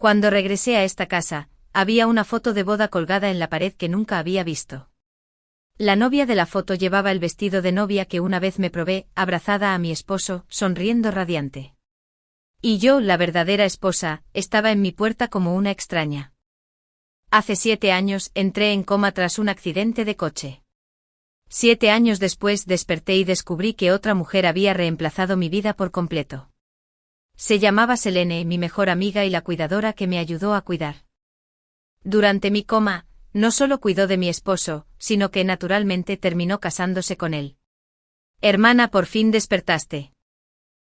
Cuando regresé a esta casa, había una foto de boda colgada en la pared que nunca había visto. La novia de la foto llevaba el vestido de novia que una vez me probé, abrazada a mi esposo, sonriendo radiante. Y yo, la verdadera esposa, estaba en mi puerta como una extraña. Hace 7 años entré en coma tras un accidente de coche. 7 años después desperté y descubrí que otra mujer había reemplazado mi vida por completo. Se llamaba Selene, mi mejor amiga y la cuidadora que me ayudó a cuidar. Durante mi coma, no solo cuidó de mi esposo, sino que naturalmente terminó casándose con él. Hermana, por fin despertaste.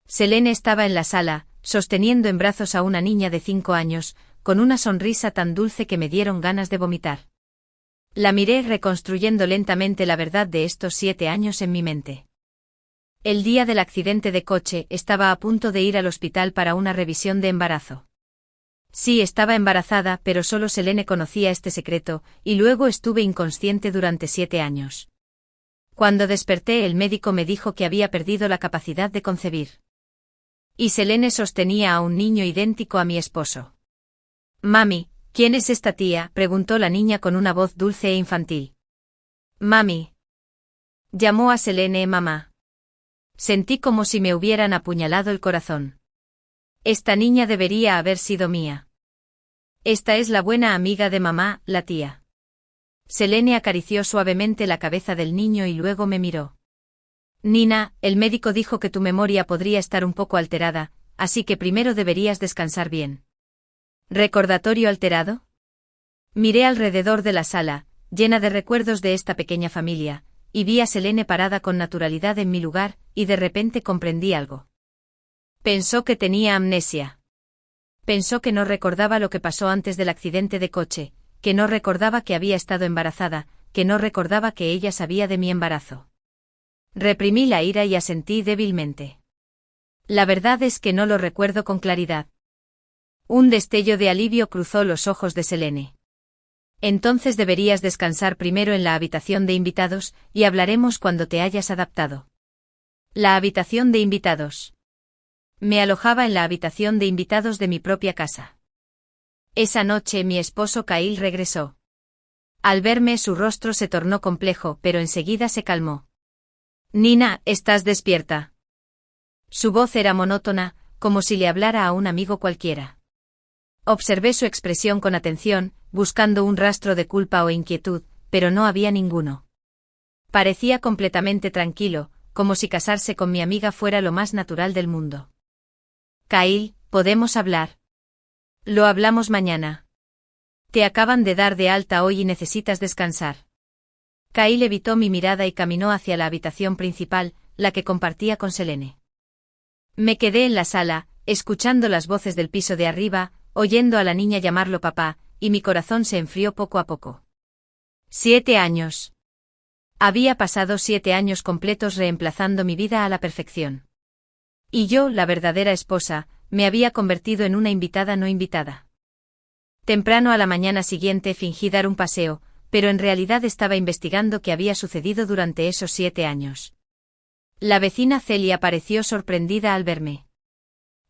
Selene estaba en la sala, sosteniendo en brazos a una niña de 5 años, con una sonrisa tan dulce que me dieron ganas de vomitar. La miré reconstruyendo lentamente la verdad de estos 7 años en mi mente. El día del accidente de coche estaba a punto de ir al hospital para una revisión de embarazo. Sí, estaba embarazada, pero solo Selene conocía este secreto, y luego estuve inconsciente durante 7 años. Cuando desperté, el médico me dijo que había perdido la capacidad de concebir. Y Selene sostenía a un niño idéntico a mi esposo. Mami, ¿quién es esta tía?, preguntó la niña con una voz dulce e infantil. Mami. Llamó a Selene mamá. Sentí como si me hubieran apuñalado el corazón. Esta niña debería haber sido mía. Esta es la buena amiga de mamá, la tía. Selene acarició suavemente la cabeza del niño y luego me miró. Nina, el médico dijo que tu memoria podría estar un poco alterada, así que primero deberías descansar bien. ¿Recordatorio alterado? Miré alrededor de la sala, llena de recuerdos de esta pequeña familia, y vi a Selene parada con naturalidad en mi lugar, y de repente comprendí algo. Pensó que tenía amnesia. Pensó que no recordaba lo que pasó antes del accidente de coche, que no recordaba que había estado embarazada, que no recordaba que ella sabía de mi embarazo. Reprimí la ira y asentí débilmente. La verdad es que no lo recuerdo con claridad. Un destello de alivio cruzó los ojos de Selene. Entonces deberías descansar primero en la habitación de invitados, y hablaremos cuando te hayas adaptado. La habitación de invitados. Me alojaba en la habitación de invitados de mi propia casa. Esa noche mi esposo Kyle regresó. Al verme su rostro se tornó complejo, pero enseguida se calmó. Nina, ¿estás despierta? Su voz era monótona, como si le hablara a un amigo cualquiera. Observé su expresión con atención, buscando un rastro de culpa o inquietud, pero no había ninguno. Parecía completamente tranquilo, como si casarse con mi amiga fuera lo más natural del mundo. Kyle, ¿podemos hablar? Lo hablamos mañana. Te acaban de dar de alta hoy y necesitas descansar. Kyle evitó mi mirada y caminó hacia la habitación principal, la que compartía con Selene. Me quedé en la sala, escuchando las voces del piso de arriba, oyendo a la niña llamarlo papá, y mi corazón se enfrió poco a poco. 7 años. Había pasado 7 años completos reemplazando mi vida a la perfección. Y yo, la verdadera esposa, me había convertido en una invitada no invitada. Temprano a la mañana siguiente fingí dar un paseo, pero en realidad estaba investigando qué había sucedido durante esos 7 años. La vecina Celia pareció sorprendida al verme.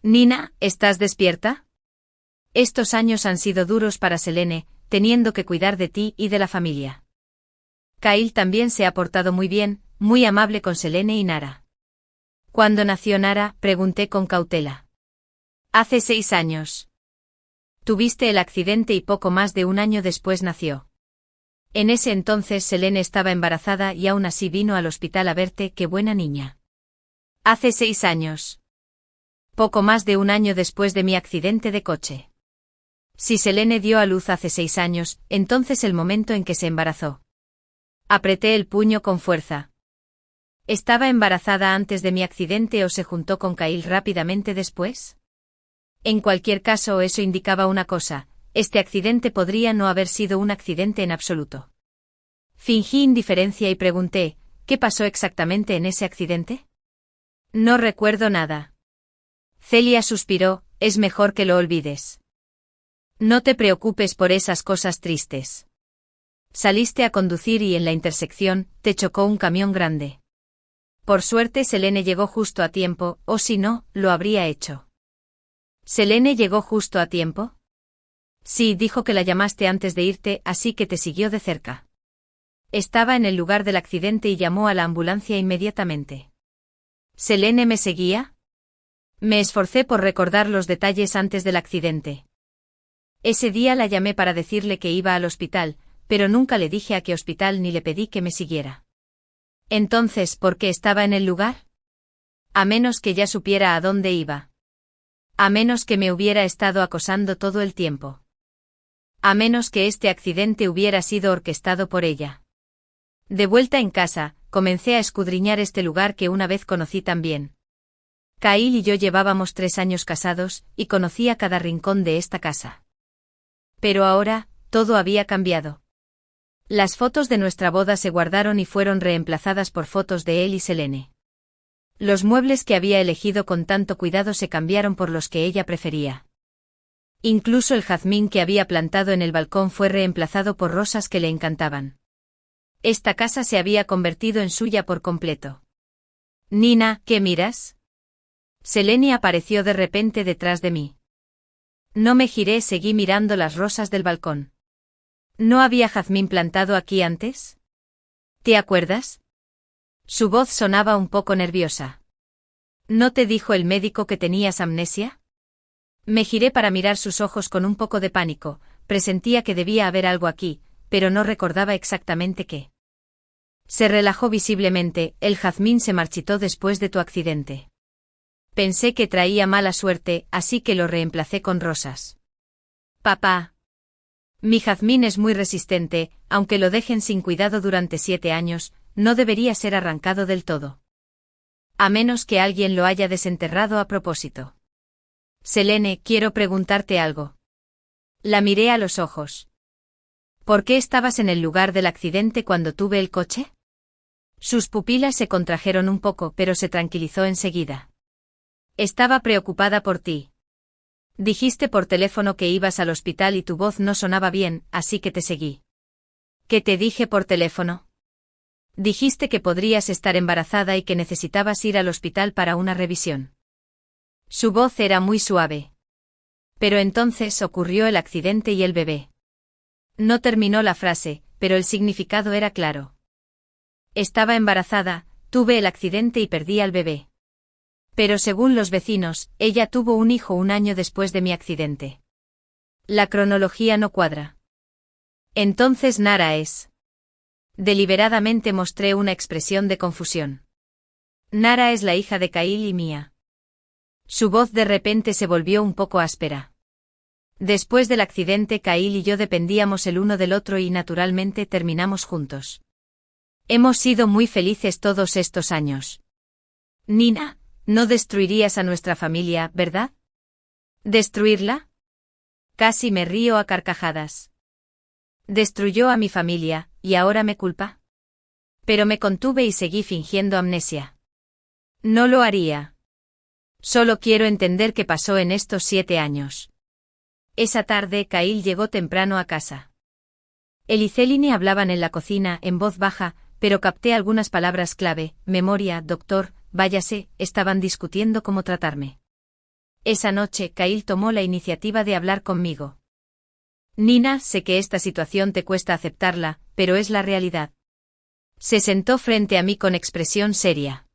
Nina, ¿estás despierta? Estos años han sido duros para Selene, teniendo que cuidar de ti y de la familia. Kyle también se ha portado muy bien, muy amable con Selene y Nara. ¿Cuándo nació Nara?, pregunté con cautela. Hace 6 años. Tuviste el accidente y poco más de un año después nació. En ese entonces Selene estaba embarazada y aún así vino al hospital a verte, qué buena niña. Hace 6 años. Poco más de un año después de mi accidente de coche. Si Selene dio a luz hace 6 años, entonces el momento en que se embarazó. Apreté el puño con fuerza. ¿Estaba embarazada antes de mi accidente o se juntó con Kyle rápidamente después? En cualquier caso, eso indicaba una cosa: este accidente podría no haber sido un accidente en absoluto. Fingí indiferencia y pregunté, ¿qué pasó exactamente en ese accidente? No recuerdo nada. Celia suspiró, es mejor que lo olvides. No te preocupes por esas cosas tristes. Saliste a conducir y en la intersección te chocó un camión grande. Por suerte Selene llegó justo a tiempo, o si no, lo habría hecho. ¿Selene llegó justo a tiempo? Sí, dijo que la llamaste antes de irte, así que te siguió de cerca. Estaba en el lugar del accidente y llamó a la ambulancia inmediatamente. ¿Selene me seguía? Me esforcé por recordar los detalles antes del accidente. Ese día la llamé para decirle que iba al hospital, pero nunca le dije a qué hospital ni le pedí que me siguiera. Entonces, ¿por qué estaba en el lugar? A menos que ya supiera a dónde iba. A menos que me hubiera estado acosando todo el tiempo. A menos que este accidente hubiera sido orquestado por ella. De vuelta en casa, comencé a escudriñar este lugar que una vez conocí tan bien. Kyle y yo llevábamos 3 años casados, y conocía cada rincón de esta casa. Pero ahora, todo había cambiado. Las fotos de nuestra boda se guardaron y fueron reemplazadas por fotos de él y Selene. Los muebles que había elegido con tanto cuidado se cambiaron por los que ella prefería. Incluso el jazmín que había plantado en el balcón fue reemplazado por rosas que le encantaban. Esta casa se había convertido en suya por completo. Nina, ¿qué miras? Selene apareció de repente detrás de mí. No me giré, seguí mirando las rosas del balcón. ¿No había jazmín plantado aquí antes? ¿Te acuerdas? Su voz sonaba un poco nerviosa. ¿No te dijo el médico que tenías amnesia? Me giré para mirar sus ojos con un poco de pánico, presentía que debía haber algo aquí, pero no recordaba exactamente qué. Se relajó visiblemente, el jazmín se marchitó después de tu accidente. Pensé que traía mala suerte, así que lo reemplacé con rosas. Papá. Mi jazmín es muy resistente, aunque lo dejen sin cuidado durante 7 años, no debería ser arrancado del todo. A menos que alguien lo haya desenterrado a propósito. Selene, quiero preguntarte algo. La miré a los ojos. ¿Por qué estabas en el lugar del accidente cuando tuve el coche? Sus pupilas se contrajeron un poco, pero se tranquilizó enseguida. Estaba preocupada por ti. Dijiste por teléfono que ibas al hospital y tu voz no sonaba bien, así que te seguí. ¿Qué te dije por teléfono? Dijiste que podrías estar embarazada y que necesitabas ir al hospital para una revisión. Su voz era muy suave. Pero entonces ocurrió el accidente y el bebé. No terminó la frase, pero el significado era claro. Estaba embarazada, tuve el accidente y perdí al bebé. Pero según los vecinos, ella tuvo un hijo 1 año después de mi accidente. La cronología no cuadra. Entonces Nara es. Deliberadamente mostré una expresión de confusión. Nara es la hija de Kyle y mía. Su voz de repente se volvió un poco áspera. Después del accidente Kyle y yo dependíamos el uno del otro y naturalmente terminamos juntos. Hemos sido muy felices todos estos años. Nina, no destruirías a nuestra familia, ¿verdad? ¿Destruirla? Casi me río a carcajadas. Destruyó a mi familia, ¿y ahora me culpa? Pero me contuve y seguí fingiendo amnesia. No lo haría. Solo quiero entender qué pasó en estos 7 años. Esa tarde Kyle llegó temprano a casa. Él y Selene hablaban en la cocina en voz baja, pero capté algunas palabras clave: memoria, doctor, váyase, estaban discutiendo cómo tratarme. Esa noche Kyle tomó la iniciativa de hablar conmigo. Nina, sé que esta situación te cuesta aceptarla, pero es la realidad. Se sentó frente a mí con expresión seria.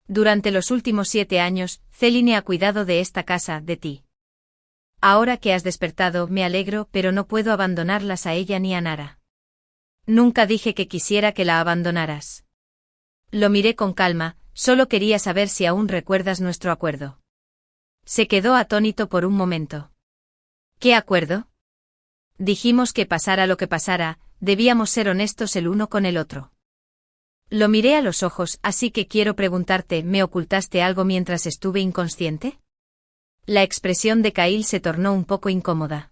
Durante los últimos 7 años, Selene ha cuidado de esta casa, de ti. Ahora que has despertado, me alegro, pero no puedo abandonarlas a ella ni a Nara. Nunca dije que quisiera que la abandonaras. Lo miré con calma, solo quería saber si aún recuerdas nuestro acuerdo. Se quedó atónito por un momento. ¿Qué acuerdo? Dijimos que pasara lo que pasara, debíamos ser honestos el uno con el otro. Lo miré a los ojos, así que quiero preguntarte, ¿me ocultaste algo mientras estuve inconsciente? La expresión de Kyle se tornó un poco incómoda.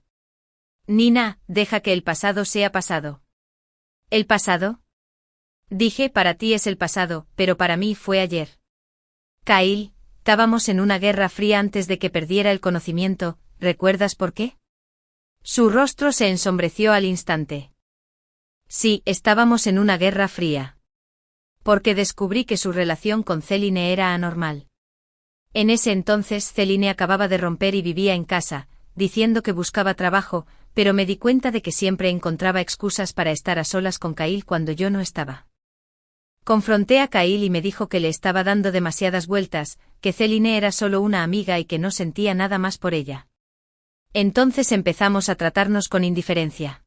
Nina, deja que el pasado sea pasado. ¿El pasado? Dije, para ti es el pasado, pero para mí fue ayer. Kyle, estábamos en una guerra fría antes de que perdiera el conocimiento, ¿recuerdas por qué? Su rostro se ensombreció al instante. Sí, estábamos en una guerra fría. Porque descubrí que su relación con Selene era anormal. En ese entonces Selene acababa de romper y vivía en casa, diciendo que buscaba trabajo, pero me di cuenta de que siempre encontraba excusas para estar a solas con Kyle cuando yo no estaba. Confronté a Kyle y me dijo que le estaba dando demasiadas vueltas, que Céline era solo una amiga y que no sentía nada más por ella. Entonces empezamos a tratarnos con indiferencia.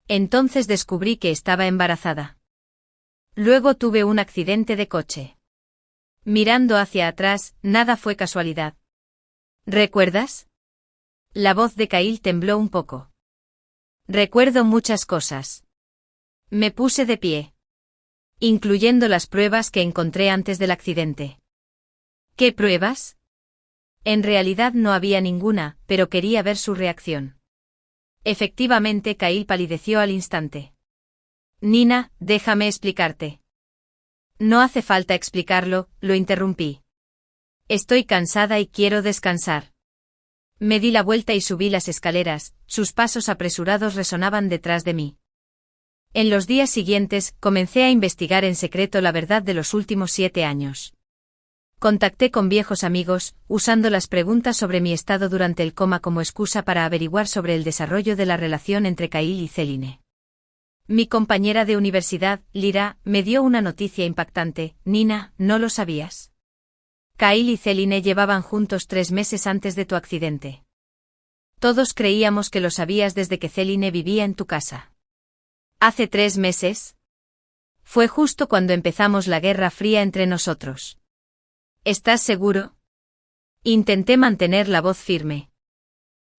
Entonces descubrí que estaba embarazada. Luego tuve un accidente de coche. Mirando hacia atrás, nada fue casualidad. ¿Recuerdas? La voz de Kyle tembló un poco. Recuerdo muchas cosas. Me puse de pie. Incluyendo las pruebas que encontré antes del accidente. ¿Qué pruebas? En realidad no había ninguna, pero quería ver su reacción. Efectivamente, Kyle palideció al instante. Nina, déjame explicarte. No hace falta explicarlo, lo interrumpí. Estoy cansada y quiero descansar. Me di la vuelta y subí las escaleras, sus pasos apresurados resonaban detrás de mí. En los días siguientes, comencé a investigar en secreto la verdad de los últimos 7 años. Contacté con viejos amigos, usando las preguntas sobre mi estado durante el coma como excusa para averiguar sobre el desarrollo de la relación entre Kyle y Céline. Mi compañera de universidad, Lyra, me dio una noticia impactante. Nina, ¿no lo sabías? Kyle y Céline llevaban juntos 3 meses antes de tu accidente. Todos creíamos que lo sabías desde que Céline vivía en tu casa. ¿Hace 3 meses? Fue justo cuando empezamos la Guerra Fría entre nosotros. ¿Estás seguro? Intenté mantener la voz firme.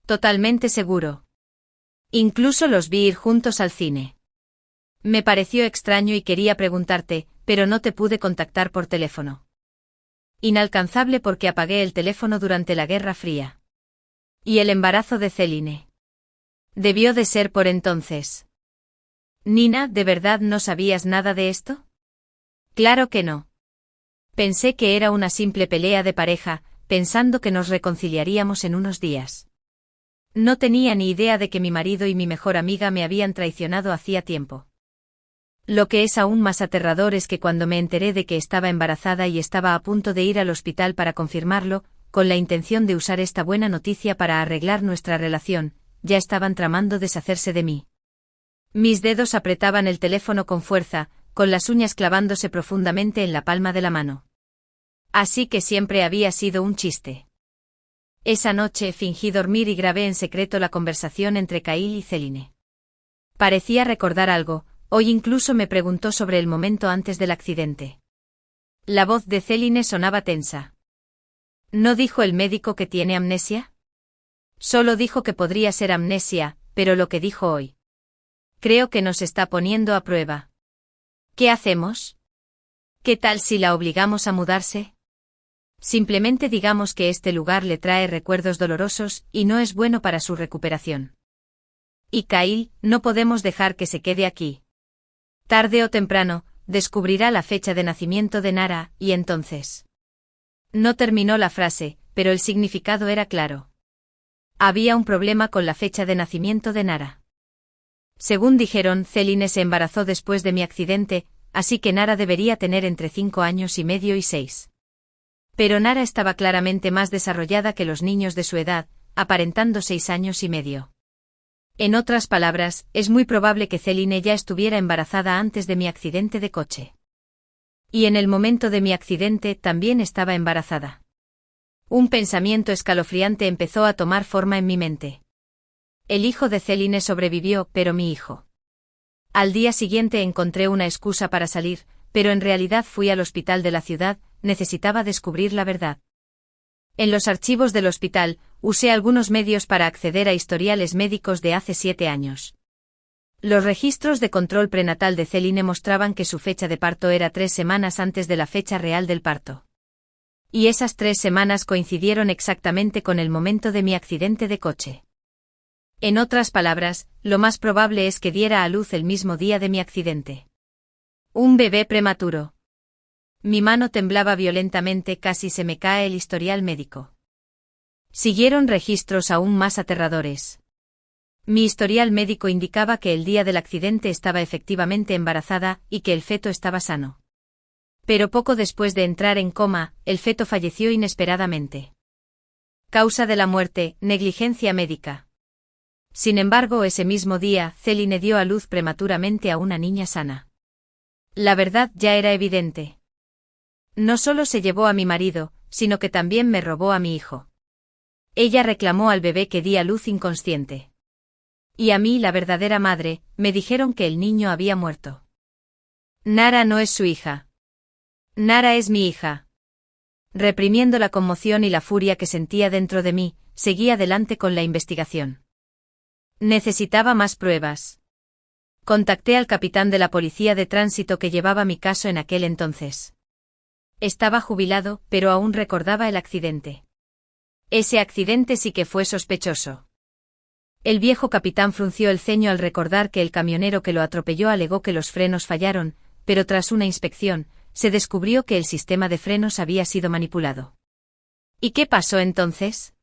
Totalmente seguro. Incluso los vi ir juntos al cine. Me pareció extraño y quería preguntarte, pero no te pude contactar por teléfono. Inalcanzable porque apagué el teléfono durante la Guerra Fría. ¿Y el embarazo de Céline? Debió de ser por entonces. Nina, ¿de verdad no sabías nada de esto? Claro que no. Pensé que era una simple pelea de pareja, pensando que nos reconciliaríamos en unos días. No tenía ni idea de que mi marido y mi mejor amiga me habían traicionado hacía tiempo. Lo que es aún más aterrador es que cuando me enteré de que estaba embarazada y estaba a punto de ir al hospital para confirmarlo, con la intención de usar esta buena noticia para arreglar nuestra relación, ya estaban tramando deshacerse de mí. Mis dedos apretaban el teléfono con fuerza, con las uñas clavándose profundamente en la palma de la mano. Así que siempre había sido un chiste. Esa noche fingí dormir y grabé en secreto la conversación entre Kyle y Céline. Parecía recordar algo. Hoy incluso me preguntó sobre el momento antes del accidente. La voz de Céline sonaba tensa. ¿No dijo el médico que tiene amnesia? Solo dijo que podría ser amnesia, pero lo que dijo hoy. Creo que nos está poniendo a prueba. ¿Qué hacemos? ¿Qué tal si la obligamos a mudarse? Simplemente digamos que este lugar le trae recuerdos dolorosos y no es bueno para su recuperación. Y Kyle, no podemos dejar que se quede aquí. Tarde o temprano, descubrirá la fecha de nacimiento de Nara, y entonces. No terminó la frase, pero el significado era claro. Había un problema con la fecha de nacimiento de Nara. Según dijeron, Céline se embarazó después de mi accidente, así que Nara debería tener entre 5 años y medio y 6. Pero Nara estaba claramente más desarrollada que los niños de su edad, aparentando 6 años y medio. En otras palabras, es muy probable que Céline ya estuviera embarazada antes de mi accidente de coche. Y en el momento de mi accidente también estaba embarazada. Un pensamiento escalofriante empezó a tomar forma en mi mente. El hijo de Céline sobrevivió, pero mi hijo. Al día siguiente encontré una excusa para salir, pero en realidad fui al hospital de la ciudad, necesitaba descubrir la verdad. En los archivos del hospital, usé algunos medios para acceder a historiales médicos de hace 7 años. Los registros de control prenatal de Céline mostraban que su fecha de parto era 3 semanas antes de la fecha real del parto. Y esas 3 semanas coincidieron exactamente con el momento de mi accidente de coche. En otras palabras, lo más probable es que diera a luz el mismo día de mi accidente. Un bebé prematuro. Mi mano temblaba violentamente, casi se me cae el historial médico. Siguieron registros aún más aterradores. Mi historial médico indicaba que el día del accidente estaba efectivamente embarazada y que el feto estaba sano. Pero poco después de entrar en coma, el feto falleció inesperadamente. Causa de la muerte, negligencia médica. Sin embargo, ese mismo día, Céline dio a luz prematuramente a una niña sana. La verdad ya era evidente. No solo se llevó a mi marido, sino que también me robó a mi hijo. Ella reclamó al bebé que di a luz inconsciente. Y a mí, la verdadera madre, me dijeron que el niño había muerto. Nara no es su hija. Nara es mi hija. Reprimiendo la conmoción y la furia que sentía dentro de mí, seguí adelante con la investigación. Necesitaba más pruebas. Contacté al capitán de la policía de tránsito que llevaba mi caso en aquel entonces. Estaba jubilado, pero aún recordaba el accidente. Ese accidente sí que fue sospechoso. El viejo capitán frunció el ceño al recordar que el camionero que lo atropelló alegó que los frenos fallaron, pero tras una inspección, se descubrió que el sistema de frenos había sido manipulado. ¿Y qué pasó entonces?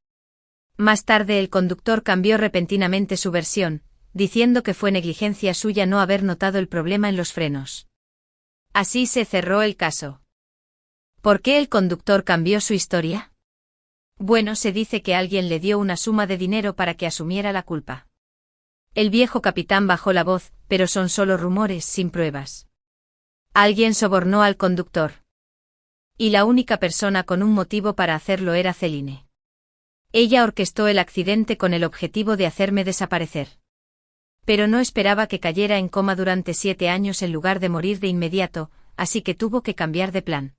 Más tarde el conductor cambió repentinamente su versión, diciendo que fue negligencia suya no haber notado el problema en los frenos. Así se cerró el caso. ¿Por qué el conductor cambió su historia? Bueno, se dice que alguien le dio una suma de dinero para que asumiera la culpa. El viejo capitán bajó la voz, pero son solo rumores sin pruebas. Alguien sobornó al conductor. Y la única persona con un motivo para hacerlo era Céline. Ella orquestó el accidente con el objetivo de hacerme desaparecer. Pero no esperaba que cayera en coma durante 7 años en lugar de morir de inmediato, así que tuvo que cambiar de plan.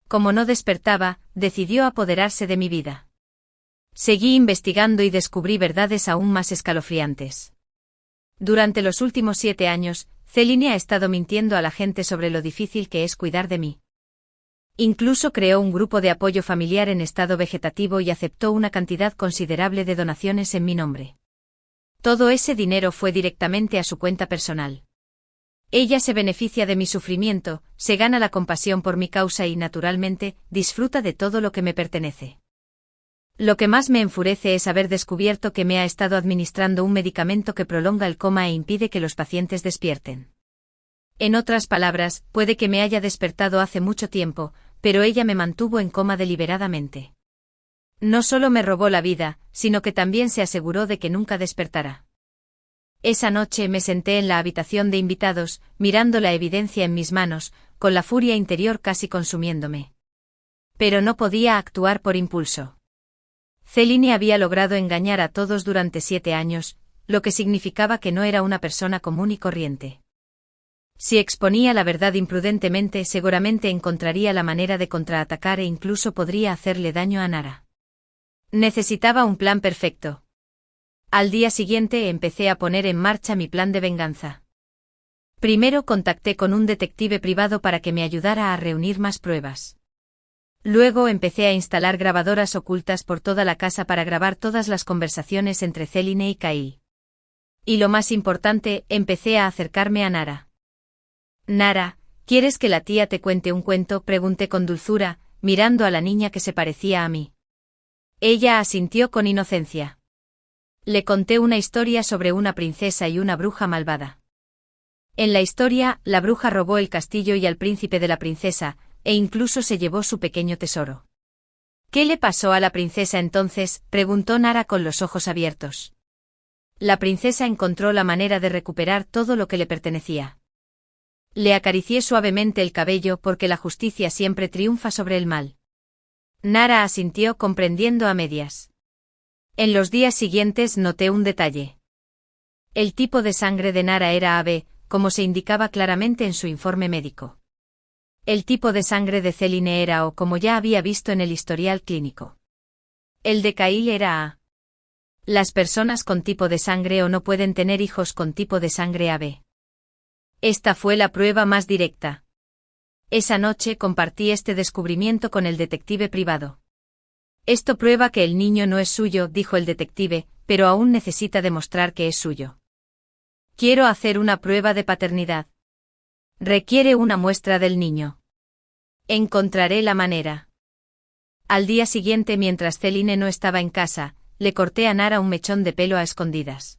Como no despertaba, decidió apoderarse de mi vida. Seguí investigando y descubrí verdades aún más escalofriantes. Durante los últimos 7 años, Céline ha estado mintiendo a la gente sobre lo difícil que es cuidar de mí. Incluso creó un grupo de apoyo familiar en estado vegetativo y aceptó una cantidad considerable de donaciones en mi nombre. Todo ese dinero fue directamente a su cuenta personal. Ella se beneficia de mi sufrimiento, se gana la compasión por mi causa y, naturalmente, disfruta de todo lo que me pertenece. Lo que más me enfurece es haber descubierto que me ha estado administrando un medicamento que prolonga el coma e impide que los pacientes despierten. En otras palabras, puede que me haya despertado hace mucho tiempo, pero ella me mantuvo en coma deliberadamente. No solo me robó la vida, sino que también se aseguró de que nunca despertara. Esa noche me senté en la habitación de invitados, mirando la evidencia en mis manos, con la furia interior casi consumiéndome. Pero no podía actuar por impulso. Céline había logrado engañar a todos durante 7 años, lo que significaba que no era una persona común y corriente. Si exponía la verdad imprudentemente, seguramente encontraría la manera de contraatacar e incluso podría hacerle daño a Nara. Necesitaba un plan perfecto. Al día siguiente empecé a poner en marcha mi plan de venganza. Primero contacté con un detective privado para que me ayudara a reunir más pruebas. Luego empecé a instalar grabadoras ocultas por toda la casa para grabar todas las conversaciones entre Céline y Kyle. Y lo más importante, empecé a acercarme a Nara. Nara, ¿quieres que la tía te cuente un cuento?, pregunté con dulzura, mirando a la niña que se parecía a mí. Ella asintió con inocencia. Le conté una historia sobre una princesa y una bruja malvada. En la historia, la bruja robó el castillo y al príncipe de la princesa, e incluso se llevó su pequeño tesoro. ¿Qué le pasó a la princesa entonces?, preguntó Nara con los ojos abiertos. La princesa encontró la manera de recuperar todo lo que le pertenecía. Le acaricié suavemente el cabello porque la justicia siempre triunfa sobre el mal. Nara asintió comprendiendo a medias. En los días siguientes noté un detalle. El tipo de sangre de Nara era AB, como se indicaba claramente en su informe médico. El tipo de sangre de Céline era O, como ya había visto en el historial clínico. El de Kyle era A. Las personas con tipo de sangre O no pueden tener hijos con tipo de sangre AB. Esta fue la prueba más directa. Esa noche compartí este descubrimiento con el detective privado. Esto prueba que el niño no es suyo, dijo el detective, pero aún necesita demostrar que es suyo. Quiero hacer una prueba de paternidad. Requiere una muestra del niño. Encontraré la manera. Al día siguiente, mientras Céline no estaba en casa, le corté a Nara un mechón de pelo a escondidas.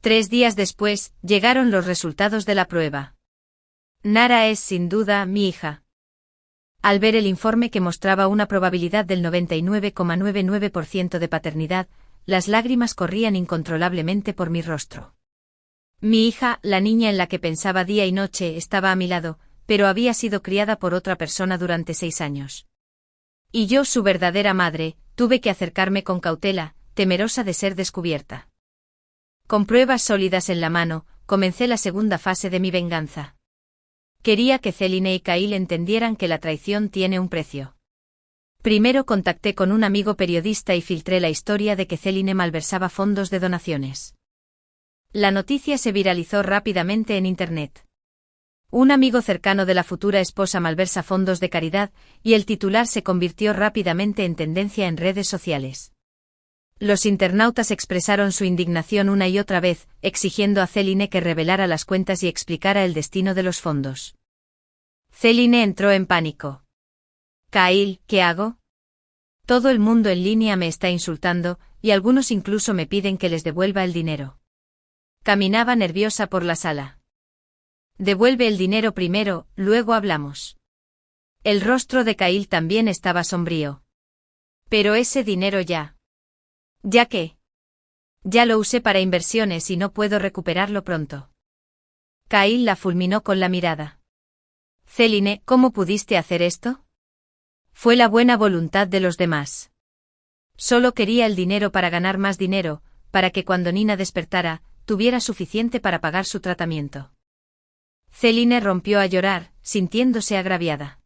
3 días después, llegaron los resultados de la prueba. Nara es sin duda mi hija. Al ver el informe que mostraba una probabilidad del 99,99% de paternidad, las lágrimas corrían incontrolablemente por mi rostro. Mi hija, la niña en la que pensaba día y noche, estaba a mi lado, pero había sido criada por otra persona durante 6 años. Y yo, su verdadera madre, tuve que acercarme con cautela, temerosa de ser descubierta. Con pruebas sólidas en la mano, comencé la segunda fase de mi venganza. Quería que Céline y Kyle entendieran que la traición tiene un precio. Primero contacté con un amigo periodista y filtré la historia de que Céline malversaba fondos de donaciones. La noticia se viralizó rápidamente en Internet. Un amigo cercano de la futura esposa malversa fondos de caridad, y el titular se convirtió rápidamente en tendencia en redes sociales. Los internautas expresaron su indignación una y otra vez, exigiendo a Céline que revelara las cuentas y explicara el destino de los fondos. Céline entró en pánico. Kyle, ¿qué hago? Todo el mundo en línea me está insultando, y algunos incluso me piden que les devuelva el dinero. Caminaba nerviosa por la sala. Devuelve el dinero primero, luego hablamos. El rostro de Kyle también estaba sombrío. Pero ese dinero ya. ¿Ya qué? Ya lo usé para inversiones y no puedo recuperarlo pronto. Kyle la fulminó con la mirada. Céline, ¿cómo pudiste hacer esto? Fue la buena voluntad de los demás. Solo quería el dinero para ganar más dinero, para que cuando Nina despertara, tuviera suficiente para pagar su tratamiento. Céline rompió a llorar, sintiéndose agraviada.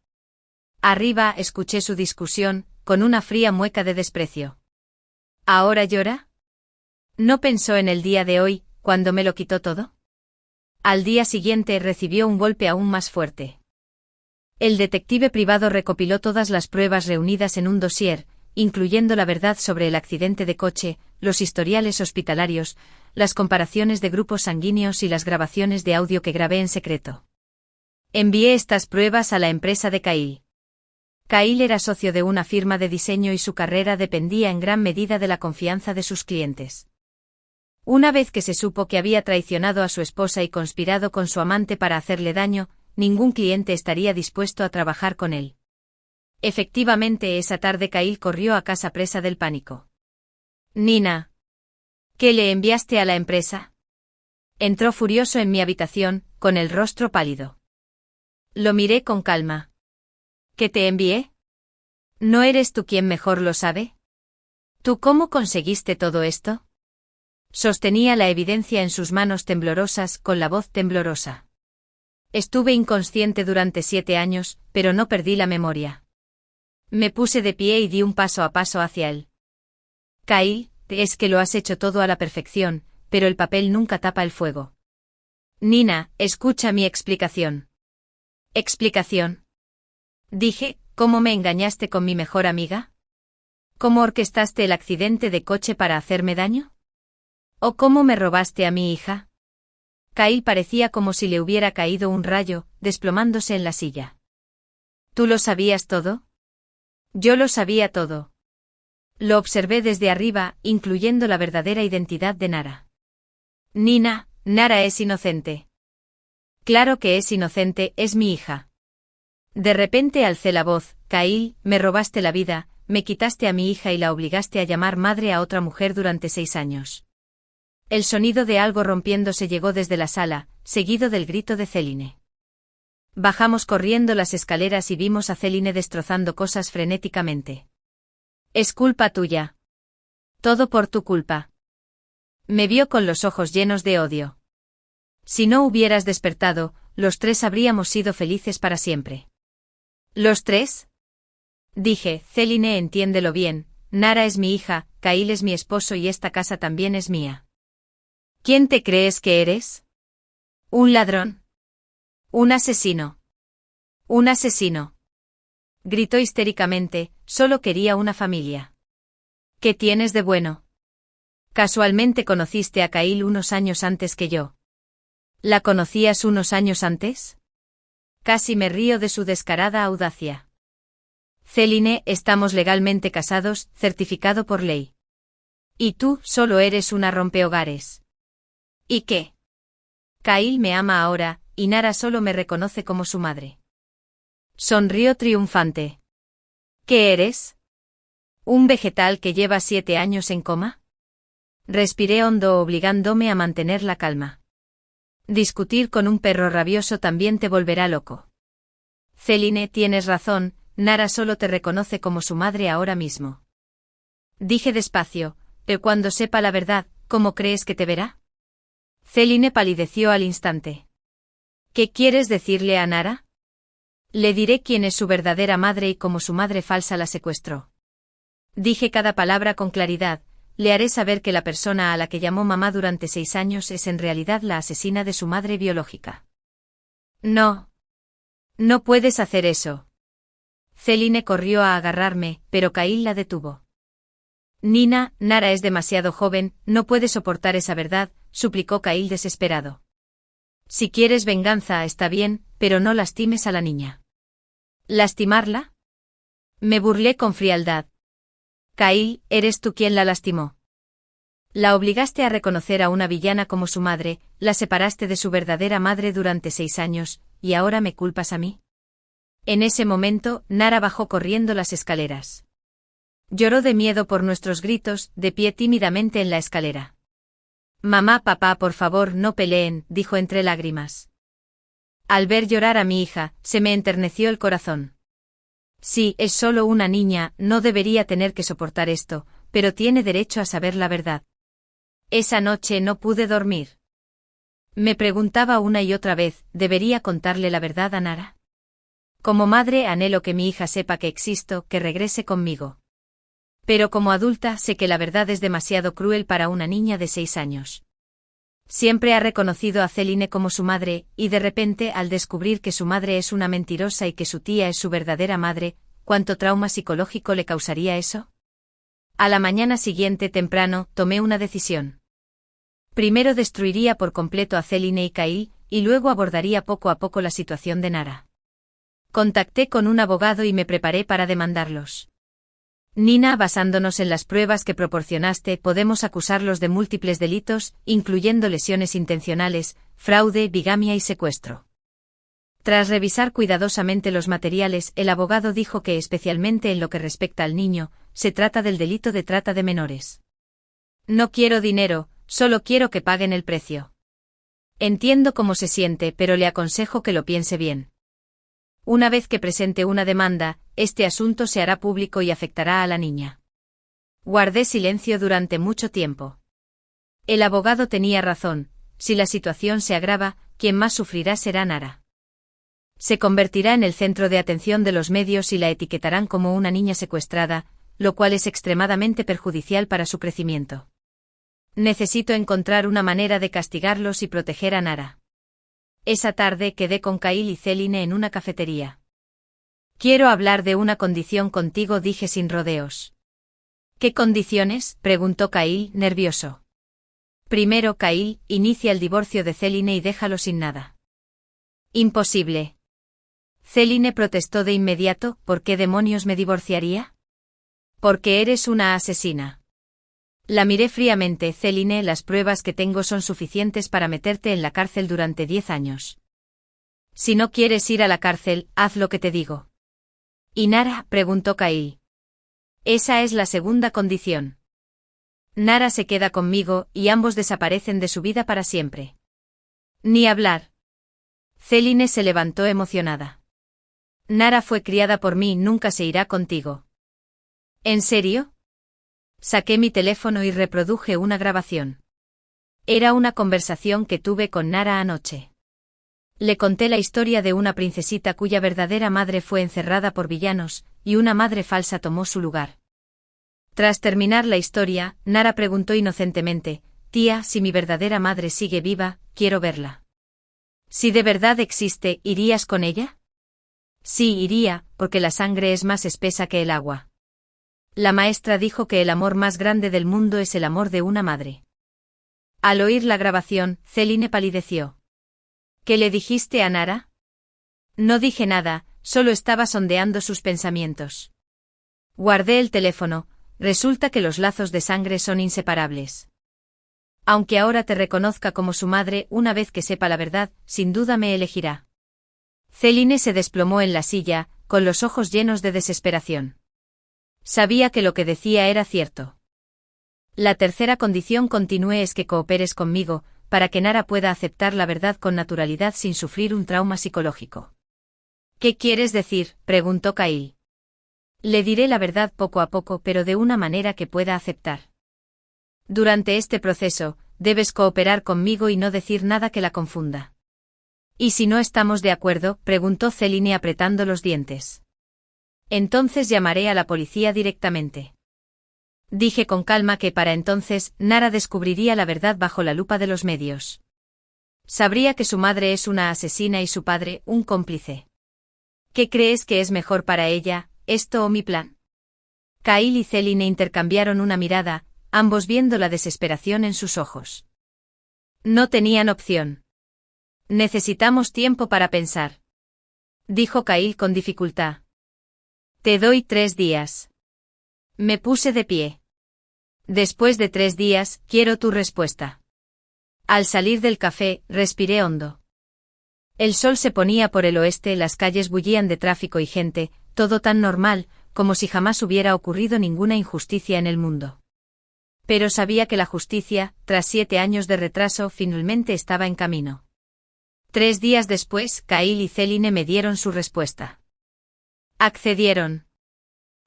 Arriba escuché su discusión, con una fría mueca de desprecio. ¿Ahora llora? ¿No pensó en el día de hoy, cuando me lo quitó todo? Al día siguiente recibió un golpe aún más fuerte. El detective privado recopiló todas las pruebas reunidas en un dossier, incluyendo la verdad sobre el accidente de coche, los historiales hospitalarios, las comparaciones de grupos sanguíneos y las grabaciones de audio que grabé en secreto. Envié estas pruebas a la empresa de Kyle. Kyle era socio de una firma de diseño y su carrera dependía en gran medida de la confianza de sus clientes. Una vez que se supo que había traicionado a su esposa y conspirado con su amante para hacerle daño, ningún cliente estaría dispuesto a trabajar con él. Efectivamente, esa tarde Kyle corrió a casa presa del pánico. Nina. ¿Qué le enviaste a la empresa? Entró furioso en mi habitación, con el rostro pálido. Lo miré con calma. ¿Qué te envié? ¿No eres tú quien mejor lo sabe? ¿Tú cómo conseguiste todo esto? Sostenía la evidencia en sus manos temblorosas, con la voz temblorosa. Estuve inconsciente durante 7 años, pero no perdí la memoria. Me puse de pie y di un paso a paso hacia él. Kyle, es que lo has hecho todo a la perfección, pero el papel nunca tapa el fuego. Nina, escucha mi explicación. ¿Explicación? Dije, ¿cómo me engañaste con mi mejor amiga? ¿Cómo orquestaste el accidente de coche para hacerme daño? ¿O cómo me robaste a mi hija? Kyle parecía como si le hubiera caído un rayo, desplomándose en la silla. ¿Tú lo sabías todo? Yo lo sabía todo. Lo observé desde arriba, incluyendo la verdadera identidad de Nara. Nina, Nara es inocente. Claro que es inocente, es mi hija. De repente alcé la voz, Kyle, me robaste la vida, me quitaste a mi hija y la obligaste a llamar madre a otra mujer durante 6 años. El sonido de algo rompiéndose llegó desde la sala, seguido del grito de Céline. Bajamos corriendo las escaleras y vimos a Céline destrozando cosas frenéticamente. Es culpa tuya. Todo por tu culpa. Me vio con los ojos llenos de odio. Si no hubieras despertado, los 3 habríamos sido felices para siempre. ¿Los 3? Dije, Céline, entiéndelo bien, Nara es mi hija, Kyle es mi esposo y esta casa también es mía. ¿Quién te crees que eres? ¿Un ladrón? ¿Un asesino? ¿Un asesino? Gritó histéricamente, solo quería una familia. ¿Qué tienes de bueno? Casualmente conociste a Kyle unos años antes que yo. ¿La conocías unos años antes? Casi me río de su descarada audacia. Céline, estamos legalmente casados, certificado por ley. Y tú, solo eres una rompehogares. ¿Y qué? Kyle me ama ahora, y Nara solo me reconoce como su madre. Sonrió triunfante. ¿Qué eres? ¿Un vegetal que lleva 7 años en coma? Respiré hondo obligándome a mantener la calma. Discutir con un perro rabioso también te volverá loco. Céline, tienes razón, Nara solo te reconoce como su madre ahora mismo. Dije despacio, pero cuando sepa la verdad, ¿cómo crees que te verá? Céline palideció al instante. ¿Qué quieres decirle a Nara? Le diré quién es su verdadera madre y cómo su madre falsa la secuestró. Dije cada palabra con claridad, le haré saber que la persona a la que llamó mamá durante 6 años es en realidad la asesina de su madre biológica. No. No puedes hacer eso. Céline corrió a agarrarme, pero Kyle la detuvo. Nina, Nara es demasiado joven, no puede soportar esa verdad, suplicó Kyle desesperado. Si quieres venganza está bien, pero no lastimes a la niña. ¿Lastimarla? Me burlé con frialdad. Kyle, eres tú quien la lastimó. La obligaste a reconocer a una villana como su madre, la separaste de su verdadera madre durante 6 años, ¿y ahora me culpas a mí? En ese momento, Nara bajó corriendo las escaleras. Lloró de miedo por nuestros gritos, de pie tímidamente en la escalera. Mamá, papá, por favor, no peleen, dijo entre lágrimas. Al ver llorar a mi hija, se me enterneció el corazón. Sí, es solo una niña, no debería tener que soportar esto, pero tiene derecho a saber la verdad. Esa noche no pude dormir. Me preguntaba una y otra vez, ¿debería contarle la verdad a Nara? Como madre anhelo que mi hija sepa que existo, que regrese conmigo. Pero como adulta sé que la verdad es demasiado cruel para una niña de 6 años. Siempre ha reconocido a Céline como su madre, y de repente al descubrir que su madre es una mentirosa y que su tía es su verdadera madre, ¿cuánto trauma psicológico le causaría eso? A la mañana siguiente temprano, tomé una decisión. Primero destruiría por completo a Céline y Kyle, y luego abordaría poco a poco la situación de Nara. Contacté con un abogado y me preparé para demandarlos. Nina, basándonos en las pruebas que proporcionaste, podemos acusarlos de múltiples delitos, incluyendo lesiones intencionales, fraude, bigamia y secuestro. Tras revisar cuidadosamente los materiales, el abogado dijo que, especialmente en lo que respecta al niño, se trata del delito de trata de menores. No quiero dinero, solo quiero que paguen el precio. Entiendo cómo se siente, pero le aconsejo que lo piense bien. Una vez que presente una demanda, este asunto se hará público y afectará a la niña. Guardé silencio durante mucho tiempo. El abogado tenía razón, si la situación se agrava, quien más sufrirá será Nara. Se convertirá en el centro de atención de los medios y la etiquetarán como una niña secuestrada, lo cual es extremadamente perjudicial para su crecimiento. Necesito encontrar una manera de castigarlos y proteger a Nara. Esa tarde quedé con Kyle y Céline en una cafetería. Quiero hablar de una condición contigo, dije sin rodeos. ¿Qué condiciones?, preguntó Kyle, nervioso. Primero, Kyle, inicia el divorcio de Céline y déjalo sin nada. Imposible. Céline protestó de inmediato, ¿por qué demonios me divorciaría? Porque eres una asesina. La miré fríamente. Céline, las pruebas que tengo son suficientes para meterte en la cárcel durante 10 años. Si no quieres ir a la cárcel, haz lo que te digo. ¿Y Nara?, preguntó Kyle. Esa es la segunda condición. Nara se queda conmigo, y ambos desaparecen de su vida para siempre. Ni hablar. Céline se levantó emocionada. Nara fue criada por mí, nunca se irá contigo. ¿En serio? Saqué mi teléfono y reproduje una grabación. Era una conversación que tuve con Nara anoche. Le conté la historia de una princesita cuya verdadera madre fue encerrada por villanos, y una madre falsa tomó su lugar. Tras terminar la historia, Nara preguntó inocentemente, «Tía, si mi verdadera madre sigue viva, quiero verla». «Si de verdad existe, ¿irías con ella?» «Sí, iría, porque la sangre es más espesa que el agua». La maestra dijo que el amor más grande del mundo es el amor de una madre. Al oír la grabación, Céline palideció. ¿Qué le dijiste a Nara? No dije nada, solo estaba sondeando sus pensamientos. Guardé el teléfono, resulta que los lazos de sangre son inseparables. Aunque ahora te reconozca como su madre, una vez que sepa la verdad, sin duda me elegirá. Céline se desplomó en la silla, con los ojos llenos de desesperación. Sabía que lo que decía era cierto. La tercera condición, continúe, es que cooperes conmigo, para que Nara pueda aceptar la verdad con naturalidad sin sufrir un trauma psicológico. ¿Qué quieres decir?, preguntó Kyle. Le diré la verdad poco a poco, pero de una manera que pueda aceptar. Durante este proceso, debes cooperar conmigo y no decir nada que la confunda. ¿Y si no estamos de acuerdo?, preguntó Céline apretando los dientes. Entonces llamaré a la policía directamente. Dije con calma que para entonces, Nara descubriría la verdad bajo la lupa de los medios. Sabría que su madre es una asesina y su padre, un cómplice. ¿Qué crees que es mejor para ella, esto o mi plan? Kyle y Céline intercambiaron una mirada, ambos viendo la desesperación en sus ojos. No tenían opción. Necesitamos tiempo para pensar. Dijo Kyle con dificultad. Te doy 3 días. Me puse de pie. Después de 3 días, quiero tu respuesta. Al salir del café, respiré hondo. El sol se ponía por el oeste, las calles bullían de tráfico y gente, todo tan normal, como si jamás hubiera ocurrido ninguna injusticia en el mundo. Pero sabía que la justicia, tras 7 años de retraso, finalmente estaba en camino. 3 días después, Kyle y Céline me dieron su respuesta. Accedieron.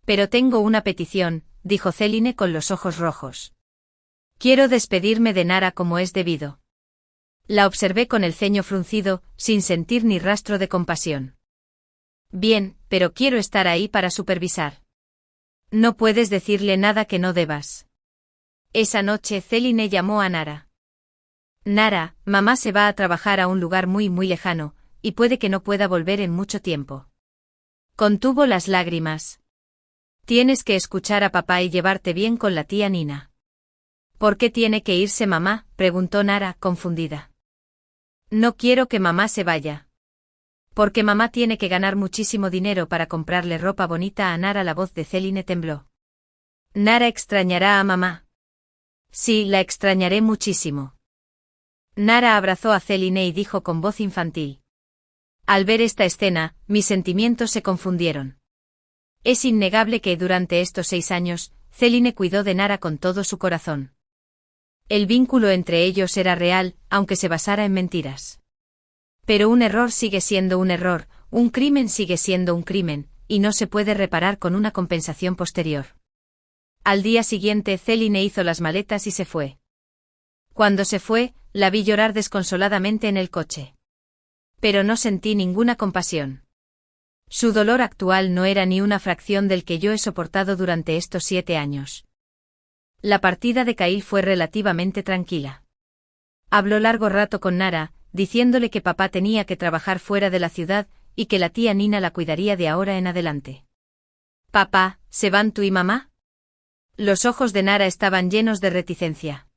Pero tengo una petición, dijo Céline con los ojos rojos. Quiero despedirme de Nara como es debido. La observé con el ceño fruncido, sin sentir ni rastro de compasión. Bien, pero quiero estar ahí para supervisar. No puedes decirle nada que no debas. Esa noche Céline llamó a Nara. Nara, mamá se va a trabajar a un lugar muy muy lejano, y puede que no pueda volver en mucho tiempo. Contuvo las lágrimas. Tienes que escuchar a papá y llevarte bien con la tía Nina. ¿Por qué tiene que irse mamá?, preguntó Nara, confundida. No quiero que mamá se vaya. Porque mamá tiene que ganar muchísimo dinero para comprarle ropa bonita a Nara. La voz de Céline tembló. Nara extrañará a mamá. Sí, la extrañaré muchísimo. Nara abrazó a Céline y dijo con voz infantil. Al ver esta escena, mis sentimientos se confundieron. Es innegable que durante estos 6 años, Céline cuidó de Nara con todo su corazón. El vínculo entre ellos era real, aunque se basara en mentiras. Pero un error sigue siendo un error, un crimen sigue siendo un crimen, y no se puede reparar con una compensación posterior. Al día siguiente Céline hizo las maletas y se fue. Cuando se fue, la vi llorar desconsoladamente en el coche. Pero no sentí ninguna compasión. Su dolor actual no era ni una fracción del que yo he soportado durante estos 7 años. La partida de Kyle fue relativamente tranquila. Habló largo rato con Nara, diciéndole que papá tenía que trabajar fuera de la ciudad, y que la tía Nina la cuidaría de ahora en adelante. Papá, ¿se van tú y mamá? Los ojos de Nara estaban llenos de reticencia.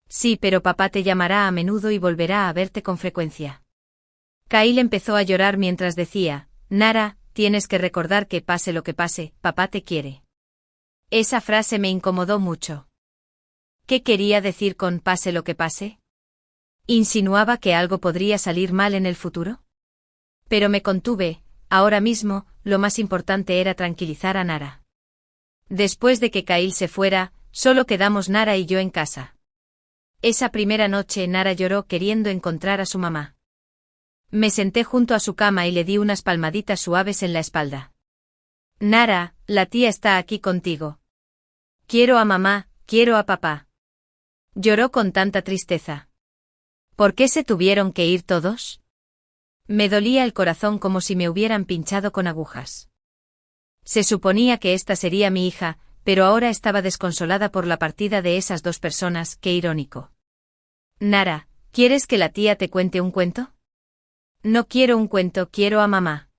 Sí, pero papá te llamará a menudo y volverá a verte con frecuencia. Kyle empezó a llorar mientras decía, Nara, tienes que recordar que pase lo que pase, papá te quiere. Esa frase me incomodó mucho. ¿Qué quería decir con pase lo que pase? ¿Insinuaba que algo podría salir mal en el futuro? Pero me contuve, ahora mismo, lo más importante era tranquilizar a Nara. Después de que Kyle se fuera, solo quedamos Nara y yo en casa. Esa primera noche Nara lloró queriendo encontrar a su mamá. Me senté junto a su cama y le di unas palmaditas suaves en la espalda. Nara, la tía está aquí contigo. Quiero a mamá, quiero a papá. Lloró con tanta tristeza. ¿Por qué se tuvieron que ir todos? Me dolía el corazón como si me hubieran pinchado con agujas. Se suponía que esta sería mi hija, pero ahora estaba desconsolada por la partida de esas 2 personas, qué irónico. Nara, ¿quieres que la tía te cuente un cuento? No quiero un cuento, quiero a mamá.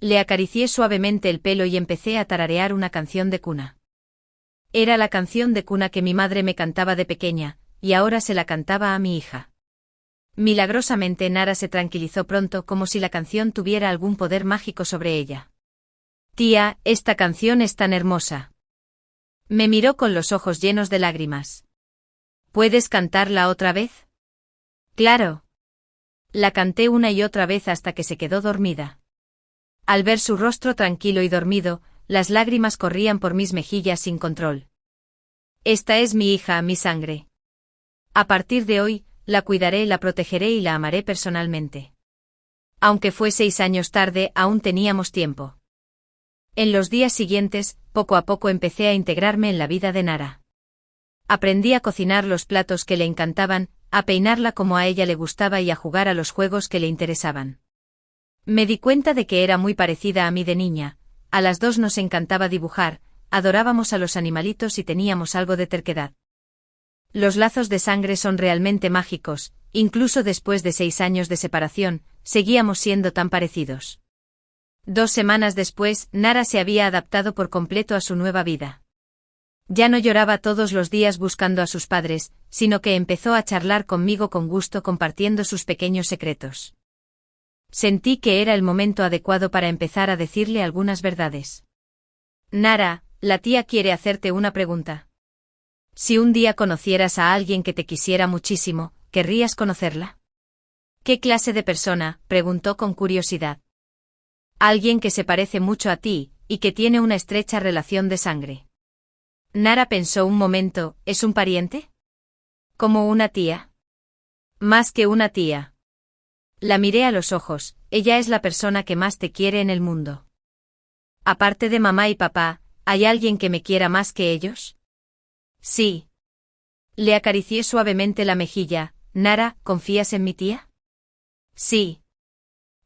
Le acaricié suavemente el pelo y empecé a tararear una canción de cuna. Era la canción de cuna que mi madre me cantaba de pequeña, y ahora se la cantaba a mi hija. Milagrosamente Nara se tranquilizó pronto como si la canción tuviera algún poder mágico sobre ella. Tía, esta canción es tan hermosa. Me miró con los ojos llenos de lágrimas. ¿Puedes cantarla otra vez? Claro. La canté una y otra vez hasta que se quedó dormida. Al ver su rostro tranquilo y dormido, las lágrimas corrían por mis mejillas sin control. Esta es mi hija, mi sangre. A partir de hoy, la cuidaré, la protegeré y la amaré personalmente. Aunque fue 6 años tarde, aún teníamos tiempo. En los días siguientes, poco a poco empecé a integrarme en la vida de Nara. Aprendí a cocinar los platos que le encantaban, a peinarla como a ella le gustaba y a jugar a los juegos que le interesaban. Me di cuenta de que era muy parecida a mí de niña, a las dos nos encantaba dibujar, adorábamos a los animalitos y teníamos algo de terquedad. Los lazos de sangre son realmente mágicos, incluso después de 6 años de separación, seguíamos siendo tan parecidos. 2 semanas después, Nara se había adaptado por completo a su nueva vida. Ya no lloraba todos los días buscando a sus padres, sino que empezó a charlar conmigo con gusto compartiendo sus pequeños secretos. Sentí que era el momento adecuado para empezar a decirle algunas verdades. Nara, la tía quiere hacerte una pregunta. Si un día conocieras a alguien que te quisiera muchísimo, ¿querrías conocerla? ¿Qué clase de persona?, preguntó con curiosidad. Alguien que se parece mucho a ti, y que tiene una estrecha relación de sangre. Nara pensó un momento, ¿es un pariente? ¿Como una tía? Más que una tía. La miré a los ojos, ella es la persona que más te quiere en el mundo. Aparte de mamá y papá, ¿hay alguien que me quiera más que ellos? Sí. Le acaricié suavemente la mejilla. Nara, ¿confías en mi tía? Sí.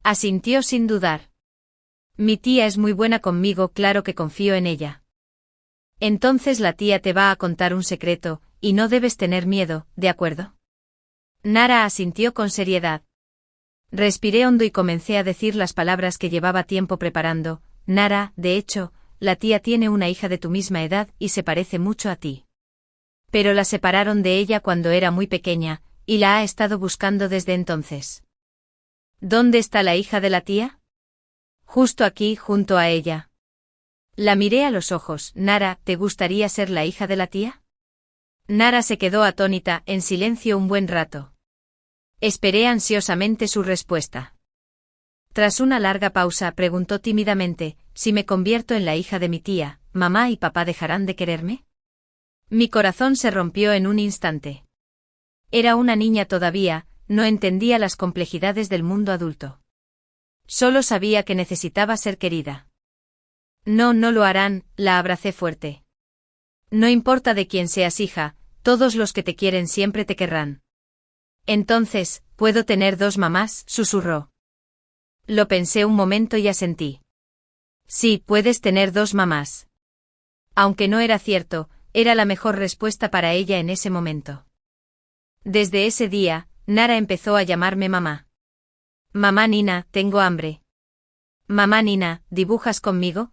Asintió sin dudar. Mi tía es muy buena conmigo, claro que confío en ella. Entonces la tía te va a contar un secreto, y no debes tener miedo, ¿de acuerdo? Nara asintió con seriedad. Respiré hondo y comencé a decir las palabras que llevaba tiempo preparando. Nara, de hecho, la tía tiene una hija de tu misma edad y se parece mucho a ti. Pero la separaron de ella cuando era muy pequeña, y la ha estado buscando desde entonces. ¿Dónde está la hija de la tía? Justo aquí, junto a ella. La miré a los ojos. Nara, ¿te gustaría ser la hija de la tía? Nara se quedó atónita, en silencio un buen rato. Esperé ansiosamente su respuesta. Tras una larga pausa, preguntó tímidamente, si me convierto en la hija de mi tía, ¿mamá y papá dejarán de quererme? Mi corazón se rompió en un instante. Era una niña todavía, no entendía las complejidades del mundo adulto. Solo sabía que necesitaba ser querida. No, no lo harán, la abracé fuerte. No importa de quién seas hija, todos los que te quieren siempre te querrán. Entonces, ¿puedo tener 2 mamás?, susurró. Lo pensé un momento y asentí. Sí, puedes tener 2 mamás. Aunque no era cierto, era la mejor respuesta para ella en ese momento. Desde ese día, Nara empezó a llamarme mamá. Mamá Nina, tengo hambre. Mamá Nina, ¿dibujas conmigo?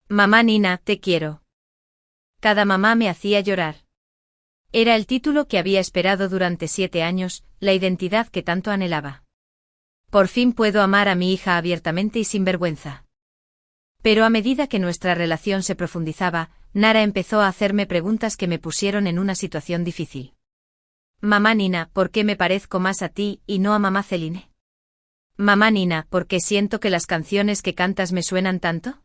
Mamá Nina, te quiero. Cada mamá me hacía llorar. Era el título que había esperado durante 7 años, la identidad que tanto anhelaba. Por fin puedo amar a mi hija abiertamente y sin vergüenza. Pero a medida que nuestra relación se profundizaba, Nara empezó a hacerme preguntas que me pusieron en una situación difícil. Mamá Nina, ¿por qué me parezco más a ti y no a mamá Celine? Mamá Nina, ¿por qué siento que las canciones que cantas me suenan tanto?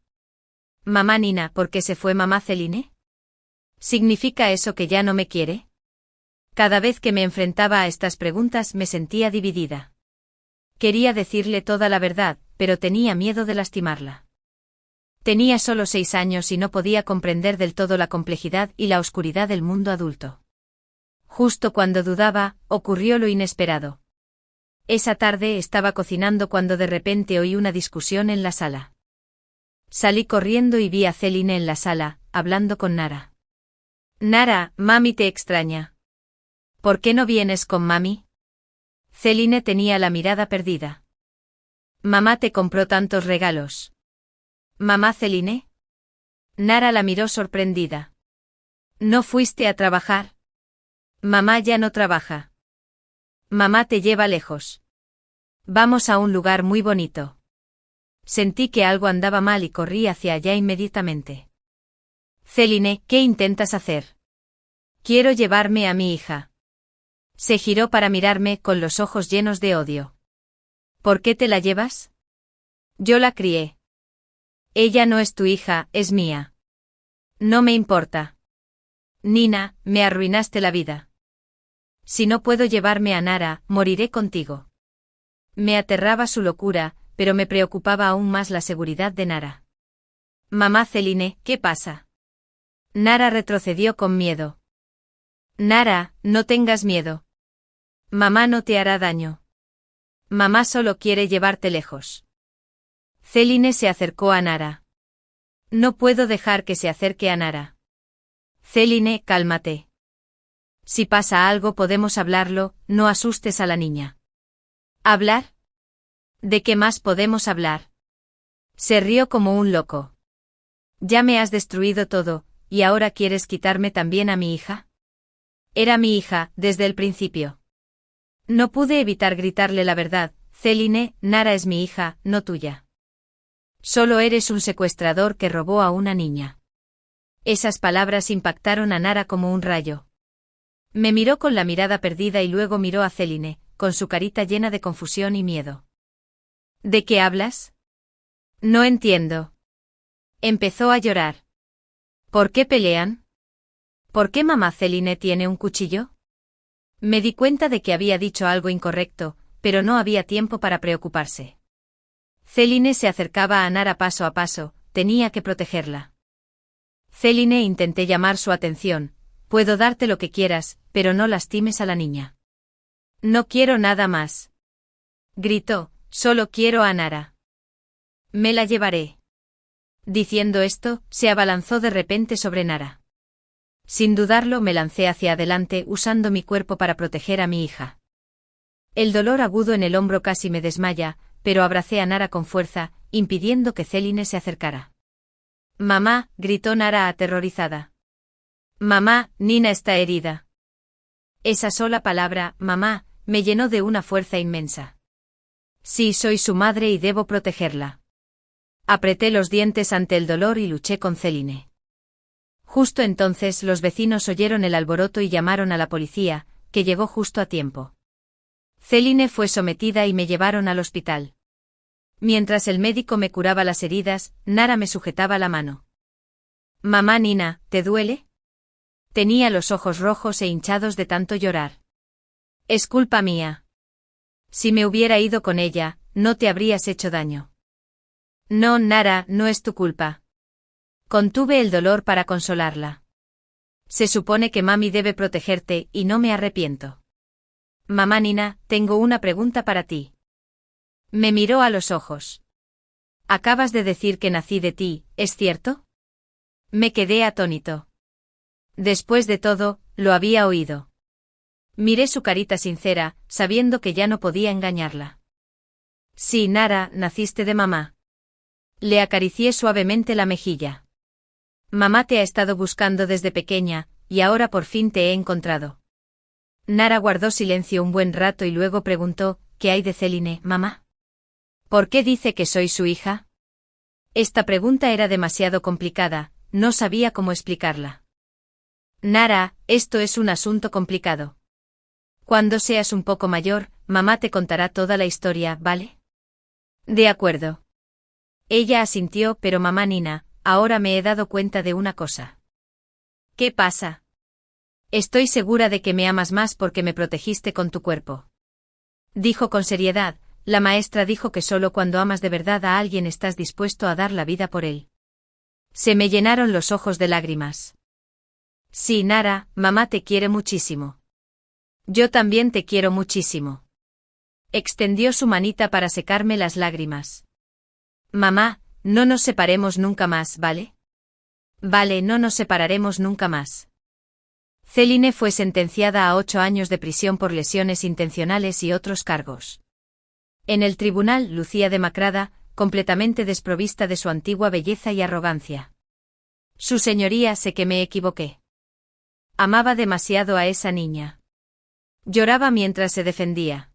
Mamá Nina, ¿por qué se fue mamá Celine? ¿Significa eso que ya no me quiere? Cada vez que me enfrentaba a estas preguntas me sentía dividida. Quería decirle toda la verdad, pero tenía miedo de lastimarla. Tenía solo 6 años y no podía comprender del todo la complejidad y la oscuridad del mundo adulto. Justo cuando dudaba, ocurrió lo inesperado. Esa tarde estaba cocinando cuando de repente oí una discusión en la sala. Salí corriendo y vi a Celine en la sala, hablando con Nara. Nara, mami te extraña. ¿Por qué no vienes con mami? Celine tenía la mirada perdida. Mamá te compró tantos regalos. ¿Mamá Celine? Nara la miró sorprendida. ¿No fuiste a trabajar? Mamá ya no trabaja. Mamá te lleva lejos. Vamos a un lugar muy bonito. Sentí que algo andaba mal y corrí hacia allá inmediatamente. Celine, ¿qué intentas hacer? Quiero llevarme a mi hija. Se giró para mirarme con los ojos llenos de odio. ¿Por qué te la llevas? Yo la crié. Ella no es tu hija, es mía. No me importa. Nina, me arruinaste la vida. Si no puedo llevarme a Nara, moriré contigo. Me aterraba su locura, pero me preocupaba aún más la seguridad de Nara. Mamá Celine, ¿qué pasa? Nara retrocedió con miedo. Nara, no tengas miedo. Mamá no te hará daño. Mamá solo quiere llevarte lejos. Celine se acercó a Nara. No puedo dejar que se acerque a Nara. Celine, cálmate. Si pasa algo podemos hablarlo, no asustes a la niña. ¿Hablar? ¿De qué más podemos hablar? Se rió como un loco. Ya me has destruido todo, ¿y ahora quieres quitarme también a mi hija? Era mi hija, desde el principio. No pude evitar gritarle la verdad, Celine, Nara es mi hija, no tuya. Solo eres un secuestrador que robó a una niña. Esas palabras impactaron a Nara como un rayo. Me miró con la mirada perdida y luego miró a Celine, con su carita llena de confusión y miedo. ¿De qué hablas? No entiendo. Empezó a llorar. ¿Por qué pelean? ¿Por qué mamá Celine tiene un cuchillo? Me di cuenta de que había dicho algo incorrecto, pero no había tiempo para preocuparse. Celine se acercaba a Nara paso a paso, tenía que protegerla. Celine, intenté llamar su atención. Puedo darte lo que quieras, pero no lastimes a la niña. No quiero nada más. Gritó, solo quiero a Nara. Me la llevaré. Diciendo esto, se abalanzó de repente sobre Nara. Sin dudarlo me lancé hacia adelante usando mi cuerpo para proteger a mi hija. El dolor agudo en el hombro casi me desmaya, pero abracé a Nara con fuerza, impidiendo que Celine se acercara. Mamá, gritó Nara aterrorizada. Mamá, Nina está herida. Esa sola palabra, mamá, me llenó de una fuerza inmensa. Sí, soy su madre y debo protegerla. Apreté los dientes ante el dolor y luché con Celine. Justo entonces los vecinos oyeron el alboroto y llamaron a la policía, que llegó justo a tiempo. Celine fue sometida y me llevaron al hospital. Mientras el médico me curaba las heridas, Nara me sujetaba la mano. Mamá Nina, ¿te duele? Tenía los ojos rojos e hinchados de tanto llorar. Es culpa mía. Si me hubiera ido con ella, no te habrías hecho daño. No, Nara, no es tu culpa. Contuve el dolor para consolarla. Se supone que mami debe protegerte y no me arrepiento. Mamá Nina, tengo una pregunta para ti. Me miró a los ojos. Acabas de decir que nací de ti, ¿es cierto? Me quedé atónito. Después de todo, lo había oído. Miré su carita sincera, sabiendo que ya no podía engañarla. Sí, Nara, naciste de mamá. Le acaricié suavemente la mejilla. Mamá te ha estado buscando desde pequeña, y ahora por fin te he encontrado. Nara guardó silencio un buen rato y luego preguntó, ¿qué hay de Celine, mamá? ¿Por qué dice que soy su hija? Esta pregunta era demasiado complicada, no sabía cómo explicarla. Nara, esto es un asunto complicado. Cuando seas un poco mayor, mamá te contará toda la historia, ¿vale? De acuerdo. Ella asintió, pero mamá Nina, ahora me he dado cuenta de una cosa. ¿Qué pasa? Estoy segura de que me amas más porque me protegiste con tu cuerpo. Dijo con seriedad, la maestra dijo que solo cuando amas de verdad a alguien estás dispuesto a dar la vida por él. Se me llenaron los ojos de lágrimas. Sí, Nara, mamá te quiere muchísimo. Yo también te quiero muchísimo. Extendió su manita para secarme las lágrimas. Mamá, no nos separemos nunca más, ¿vale? Vale, no nos separaremos nunca más. Celine fue sentenciada a 8 años de prisión por lesiones intencionales y otros cargos. En el tribunal lucía demacrada, completamente desprovista de su antigua belleza y arrogancia. Su señoría, sé que me equivoqué. Amaba demasiado a esa niña. Lloraba mientras se defendía.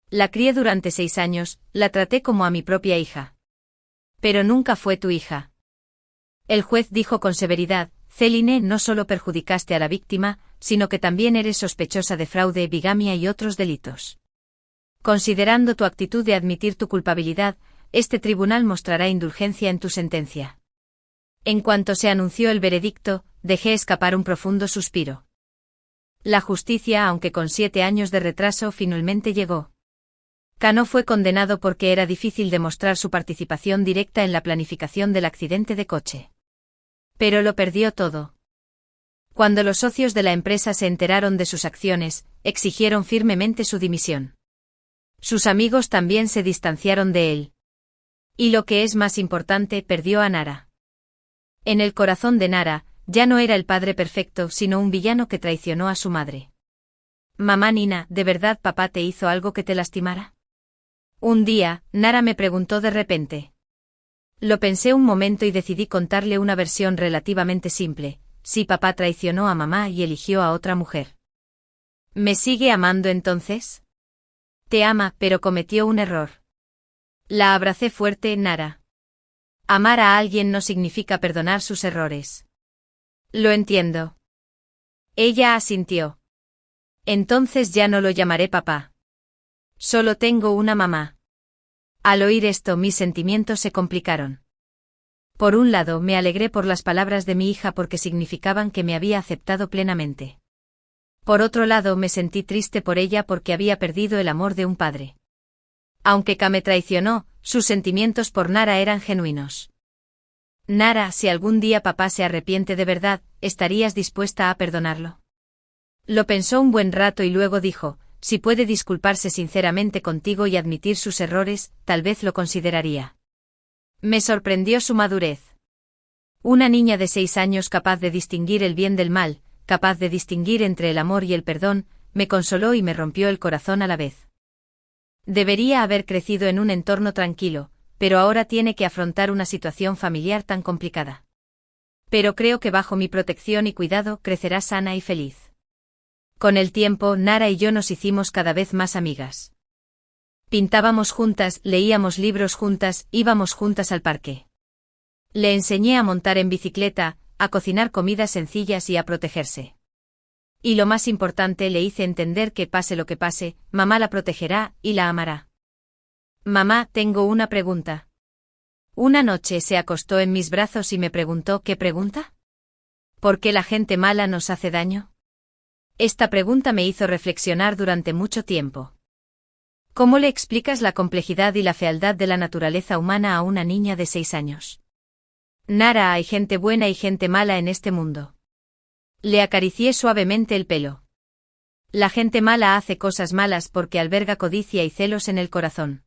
La crié durante 6 años, la traté como a mi propia hija. Pero nunca fue tu hija. El juez dijo con severidad, Celine, no solo perjudicaste a la víctima, sino que también eres sospechosa de fraude, bigamia y otros delitos. Considerando tu actitud de admitir tu culpabilidad, este tribunal mostrará indulgencia en tu sentencia. En cuanto se anunció el veredicto, dejé escapar un profundo suspiro. La justicia, aunque con 7 años de retraso, finalmente llegó. Cano fue condenado porque era difícil demostrar su participación directa en la planificación del accidente de coche. Pero lo perdió todo. Cuando los socios de la empresa se enteraron de sus acciones, exigieron firmemente su dimisión. Sus amigos también se distanciaron de él. Y lo que es más importante, perdió a Nara. En el corazón de Nara, ya no era el padre perfecto, sino un villano que traicionó a su madre. Mamá Nina, ¿de verdad papá te hizo algo que te lastimara? Un día, Nara me preguntó de repente. Lo pensé un momento y decidí contarle una versión relativamente simple. Sí, papá traicionó a mamá y eligió a otra mujer. ¿Me sigue amando entonces? Te ama, pero cometió un error. La abracé fuerte, Nara. Amar a alguien no significa perdonar sus errores. Lo entiendo. Ella asintió. Entonces ya no lo llamaré papá. Solo tengo una mamá. Al oír esto, mis sentimientos se complicaron. Por un lado, me alegré por las palabras de mi hija porque significaban que me había aceptado plenamente. Por otro lado, me sentí triste por ella porque había perdido el amor de un padre. Aunque Ka me traicionó, sus sentimientos por Nara eran genuinos. Nara, si algún día papá se arrepiente de verdad, ¿estarías dispuesta a perdonarlo? Lo pensó un buen rato y luego dijo, si puede disculparse sinceramente contigo y admitir sus errores, tal vez lo consideraría. Me sorprendió su madurez. Una niña de 6 años capaz de distinguir el bien del mal, capaz de distinguir entre el amor y el perdón, me consoló y me rompió el corazón a la vez. Debería haber crecido en un entorno tranquilo, pero ahora tiene que afrontar una situación familiar tan complicada. Pero creo que bajo mi protección y cuidado crecerá sana y feliz. Con el tiempo, Nara y yo nos hicimos cada vez más amigas. Pintábamos juntas, leíamos libros juntas, íbamos juntas al parque. Le enseñé a montar en bicicleta, a cocinar comidas sencillas y a protegerse. Y lo más importante, le hice entender que pase lo que pase, mamá la protegerá y la amará. Mamá, tengo una pregunta. Una noche se acostó en mis brazos y me preguntó, ¿qué pregunta? ¿Por qué la gente mala nos hace daño? Esta pregunta me hizo reflexionar durante mucho tiempo. ¿Cómo le explicas la complejidad y la fealdad de la naturaleza humana a una niña de 6 años? Nara, hay gente buena y gente mala en este mundo. Le acaricié suavemente el pelo. La gente mala hace cosas malas porque alberga codicia y celos en el corazón.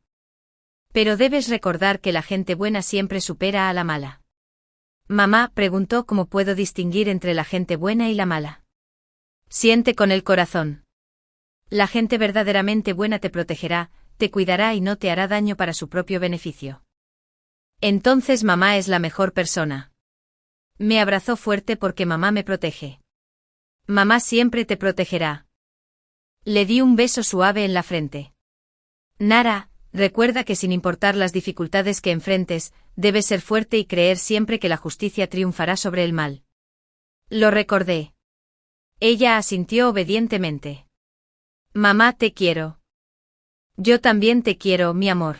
Pero debes recordar que la gente buena siempre supera a la mala. Mamá preguntó cómo puedo distinguir entre la gente buena y la mala. Siente con el corazón. La gente verdaderamente buena te protegerá, te cuidará y no te hará daño para su propio beneficio. Entonces mamá es la mejor persona. Me abrazó fuerte porque mamá me protege. Mamá siempre te protegerá. Le di un beso suave en la frente. Nara, recuerda que sin importar las dificultades que enfrentes, debes ser fuerte y creer siempre que la justicia triunfará sobre el mal. Lo recordé. Ella asintió obedientemente. Mamá, te quiero. Yo también te quiero, mi amor.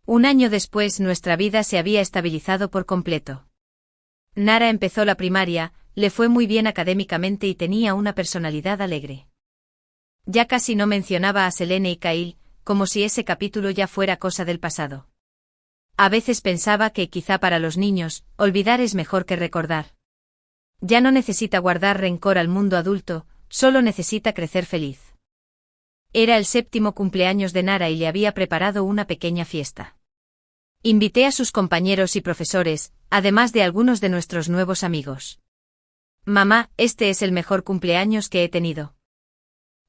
Un año después nuestra vida se había estabilizado por completo. Nara empezó la primaria, le fue muy bien académicamente y tenía una personalidad alegre. Ya casi no mencionaba a Selene y Kyle, como si ese capítulo ya fuera cosa del pasado. A veces pensaba que quizá para los niños, olvidar es mejor que recordar. Ya no necesita guardar rencor al mundo adulto, solo necesita crecer feliz. Era el 7º cumpleaños de Nara y le había preparado una pequeña fiesta. Invité a sus compañeros y profesores, además de algunos de nuestros nuevos amigos. Mamá, este es el mejor cumpleaños que he tenido.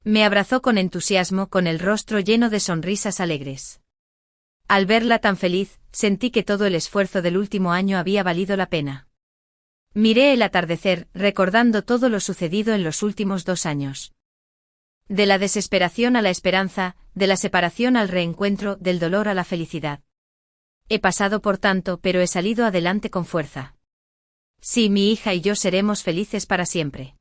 Me abrazó con entusiasmo, con el rostro lleno de sonrisas alegres. Al verla tan feliz, sentí que todo el esfuerzo del último año había valido la pena. Miré el atardecer, recordando todo lo sucedido en los últimos 2 años. De la desesperación a la esperanza, de la separación al reencuentro, del dolor a la felicidad. He pasado por tanto, pero he salido adelante con fuerza. Sí, mi hija y yo seremos felices para siempre.